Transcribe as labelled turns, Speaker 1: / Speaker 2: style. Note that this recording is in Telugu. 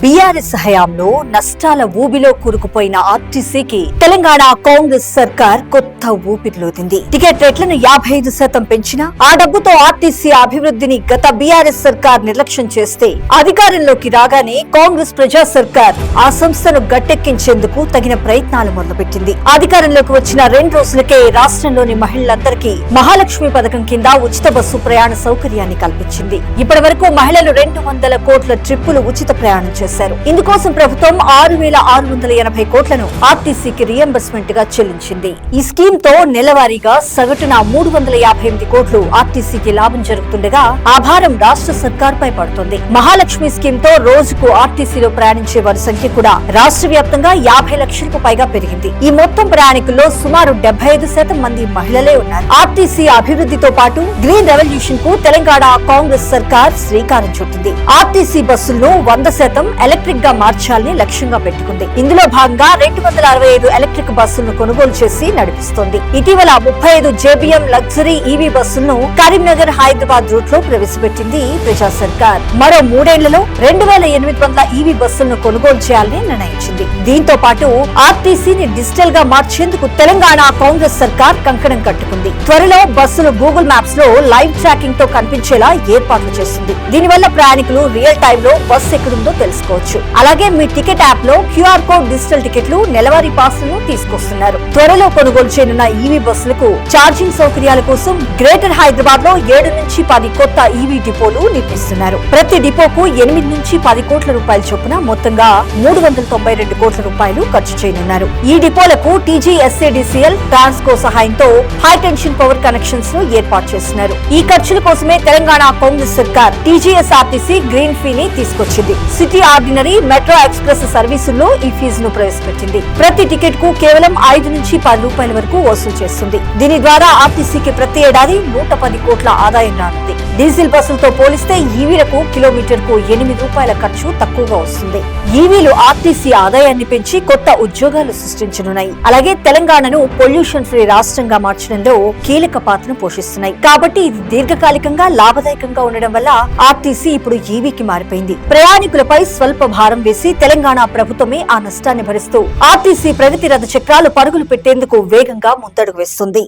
Speaker 1: బీఆర్ఎస్ హయాంలో నష్టాల ఊబిలో కూరుకుపోయిన ఆర్టీసీకి తెలంగాణ కాంగ్రెస్ సర్కార్ కొత్త ఊపిరిలోదింది. టికెట్ రేట్లను 55% పెంచినా ఆ డబ్బుతో ఆర్టీసీ అభివృద్ధిని గత బీఆర్ఎస్ సర్కార్ నిర్లక్ష్యం చేస్తే అధికారంలోకి రాగానే కాంగ్రెస్ ప్రజా సర్కార్ ఆ సంస్థను గట్టెక్కించేందుకు తగిన ప్రయత్నాలు మొదలుపెట్టింది. అధికారంలోకి వచ్చిన 2 రోజులకే రాష్ట్రంలోని మహిళలందరికీ మహాలక్ష్మి పథకం కింద ఉచిత బస్సు ప్రయాణ సౌకర్యాన్ని కల్పించింది. ఇప్పటి వరకు మహిళలు 200 కోట్ల ట్రిప్పులు ఉచిత ప్రయాణం చేశారు. ఇందుకోసం ప్రభుత్వం 6,680 కోట్లను ఆర్టీసీకి రియంబర్స్మెంట్ గా చెల్లించింది. ఈ స్కీమ్ తో నెలవారీగా సగటున 358 కోట్లు ఆర్టీసీకి లాభం జరుగుతుండగా ఆ భారం రాష్ట్ర సర్కార్ పై పడుతుంది. మహాలక్ష్మి స్కీమ్ తో రోజుకు ఆర్టీసీలో ప్రయాణించే వారి సంఖ్య కూడా రాష్ట్ర వ్యాప్తంగా 50 లక్షలకు పైగా పెరిగింది. ఈ మొత్తం ప్రయాణికుల్లో సుమారు 75% మంది మహిళలే ఉన్నారు. ఆర్టీసీ అభివృద్ధితో పాటు గ్రీన్ రెవల్యూషన్ కు తెలంగాణ కాంగ్రెస్ సర్కార్ శ్రీకారం చుట్టింది. ఆర్టీసీ బస్సులను 100% ఎలక్ట్రిక్ గా మార్చాలని లక్ష్యంగా పెట్టుకుంది. ఇందులో భాగంగా 265 ఎలక్ట్రిక్ బస్సులను కొనుగోలు చేసి నడిపిస్తోంది. ఇటీవల 35 జేబీఎం లగ్జరీ ఈవీ బస్సులను కరీంనగర్ హైదరాబాద్ రూట్ లో ప్రవేశపెట్టింది ప్రజా సర్కార్. మరో 3 ఏళ్లలో 2800 ఈవీ బస్సులను కొనుగోలు చేయాలని నిర్ణయించింది. దీంతో పాటు ఆర్టీసీని డిజిటల్ గా మార్చేందుకు తెలంగాణ కాంగ్రెస్ సర్కార్ కంకణం కట్టుకుంది. త్వరలో బస్సులు గూగుల్ మ్యాప్స్ లో లైవ్ ట్రాకింగ్ తో కనిపించేలా ఏర్పాట్లు చేస్తుంది. దీనివల్ల ప్రయాణికులు రియల్ టైమ్ లో బస్సు ఎక్కడుందో తెలుసుకోవచ్చు. అలాగే మీ టికెట్ యాప్ లో క్యూఆర్ కోడ్ డిజిటల్ టికెట్లు నెలవారీ పాసులను తీసుకొస్తున్నారు. త్వరలో కొనుగోలు చేయనున్న ఈవీ బస్సులకు ఛార్జింగ్ సౌకర్యాల కోసం గ్రేటర్ హైదరాబాద్ లో 7 నుంచి 10 కొత్త ఈవీ డిపోలు నిర్మిస్తున్నారు. ప్రతి డిపోకు 8 నుంచి 10 కోట్ల రూపాయల చొప్పున మొత్తంగా 392 కోట్ల రూపాయలు ఖర్చు చేయనున్నారు. ఈ డిపోలకు టీజీఎస్ఏడీసీఎల్ ట్రాన్స్కో సహాయంతో హై టెన్షన్ పవర్ కనెక్షన్స్ ను ఏర్పాటు చేస్తున్నారు. ఈ ఖర్చుల కోసమే తెలంగాణ కాంగ్రెస్ సర్కార్ టీజీఎస్ఆర్టీసీ గ్రీన్ ఫీని తీసుకొచ్చింది. సిటీ ఆర్డినరీ మెట్రో ఎక్స్ప్రెస్ సర్వీసుల్లో ఈ ఫీజును ప్రవేశపెట్టింది. ప్రతి టికెట్ కు కేవలం 5 నుంచి 10 రూపాయల వరకు వసూలు చేస్తుంది. దీని ద్వారా ఆర్టీసీకి ప్రతి ఏడాది 110 కోట్ల ఆదాయం రానుంది. డీజిల్ బస్సులతో పోలిస్తే ఈవీలకు కిలోమీటర్ కు 8 రూపాయల ఖర్చు తక్కువగా వస్తుంది. ఈవీలు ఆర్టీసీ ఆదాయాన్ని పెంచి కొత్త ఉద్యోగాలు సృష్టించనున్నాయి. అలాగే తెలంగాణను పొల్యూషన్ ఫ్రీ రాష్ట్రంగా మార్చడంలో కీలక పాత్రను పోషిస్తున్నాయి. కాబట్టి ఇది దీర్ఘకాలికంగా లాభదాయకంగా ఉండడం వల్ల ఆర్టీసీ ఇప్పుడు ఈవీకి మారిపోయింది. ప్రయాణికులపై స్వల్ప భారం వేసి తెలంగాణ ప్రభుత్వమే ఆ నష్టాన్ని భరిస్తూ ఆర్టీసీ ప్రగతి రథ చక్రాలు పరుగులు పెట్టేందుకు వేగంగా ముందడుగు వేస్తుంది.